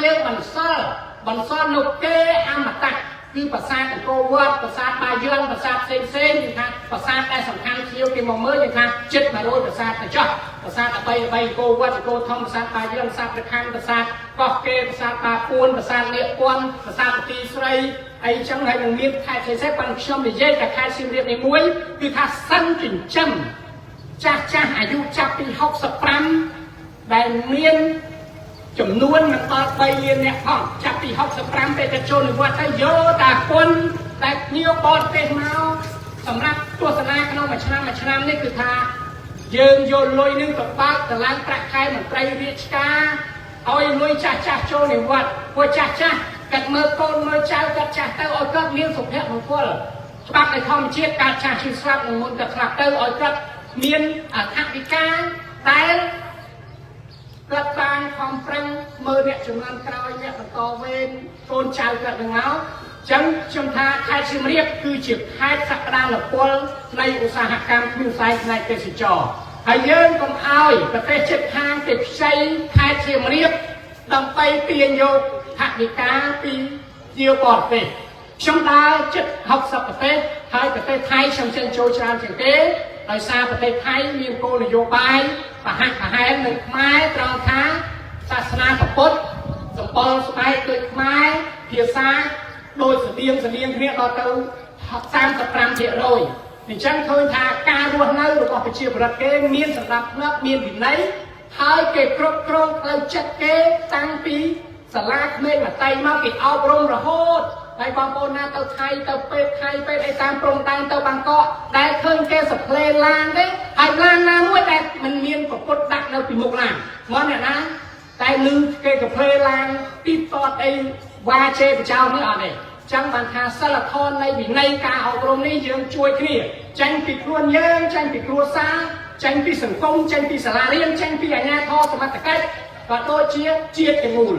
យើងបន្សល់នៅគេអមតៈគឺប្រាសាទអង្គរវត្តប្រាសាទបាយ័នប្រាសាទផ្សេងៗថាប្រាសាទដែលសំខាន់ជាងគេមកមើលយើងថាចិត្ត100ប្រាសាទទៅចោះប្រាសាទ13អង្គរវត្តអង្គរធម្មប្រាសាទបាយ័នប្រាសាទព្រះខ័នប្រាសាទកោះកេរប្រាសាទបាពួនប្រាសាទនាគពន្ធប្រាសាទទីស្រីអីចឹងហើយនឹងមានខេត្តផ្សេងៗប៉ុន្តែខ្ញុំនិយាយតែខេត្តសៀមរាបនេះមួយគឺថាសិនចិញ្ចឹមចាស់អាយុចាប់ពី65ដែលមានចំនួនមិនដល់3លានអ្នកផងចាប់ពី65ពេលទៅចូលនិវត្តន៍ទៅយកតាគុណតែភ្ញៀវបរទេសមកសម្រាប់ទស្សនាក្នុងមួយឆ្នាំនេះគឺថាយើងយកលុយនឹងទៅបើកតម្លៃប្រាក់ខែមន្ត្រីរាជការឲ្យលុយចាស់ចូលនិវត្តន៍ពួកចាស់កាត់មើលកូនមើលចៅកាត់ចាស់ទៅឲ្យគាត់មានសុភមង្គលច្បាប់នៃធម្មជាតិការចាស់ឈឺស្លាប់នឹងមុនគាត់ស្លាប់ទៅឲ្យគាត់មានថវិកាដែលគាត់បានខំប្រឹងមើលអ្នកជំនាន់ក្រោយអ្នកបន្តវេនកូនចៅគាត់នឹងមកចឹងខ្ញុំថាខេត្តសៀមរាបគឺជាខេត្តសក្តានុពលនៃឧស្សាហកម្មគ្មានផ្នែកផ្នែកទេសចរហើយយើងកុំឲ្យប្រទេសជិតខាងទៅខ្ចីខេត្តសៀមរាបដើម្បីទាញយកថវិកាពីជាបរទេសខ្ញុំដើរជិត60ប្រទេសហើយប្រទេសថៃខ្ញុំចិញ្ចឹមចូលច្រើនជាងគេដោយសារប្រទេសថៃមានគោលនយោបាយប្រហាក់ប្រហែលនឹងខ្មែរត្រង់ថាសាសនាពុទ្ធសម្បល់ស្បែកដូចខ្មែរភាសាដូចស្តៀងគ្នាដល់ទៅ35%អញ្ចឹងឃើញថាការរស់នៅរបស់ប្រជាពលរដ្ឋគេមានសណ្ដាប់ធ្នាប់មានវិន័យហើយគេគ្រប់គ្រងផ្លូវចិត្តគេតាំងពីសាលាក្មេងមកតៃមកគេអប់រំរហូតហើយបងប្អូនណាទៅថៃទៅពេទ្យថៃពេទ្យអីតាមព្រំដែនទៅបាងកកដែលឃើញគេសផ្លេឡានទេហើយឡានណាមួយដែលមិនមានប្រពុតដាក់នៅពីមុខឡានមកអ្នកណាតែលឺគេសផ្លេឡានទីតតអីវ៉ាជេបចោលនេះអត់ទេចឹងបានថាសិលធម៌នៃវិន័យការអប់រំនេះយើងជួយគ្នាចេញពីខ្លួនយើងចេញពីគ្រួសារចេញពីសង្គមចេញពីសាលារៀនចេញពីអាជ្ញាធរសមត្ថកិច្ចក៏ដូចជាជាតិទាំងមូល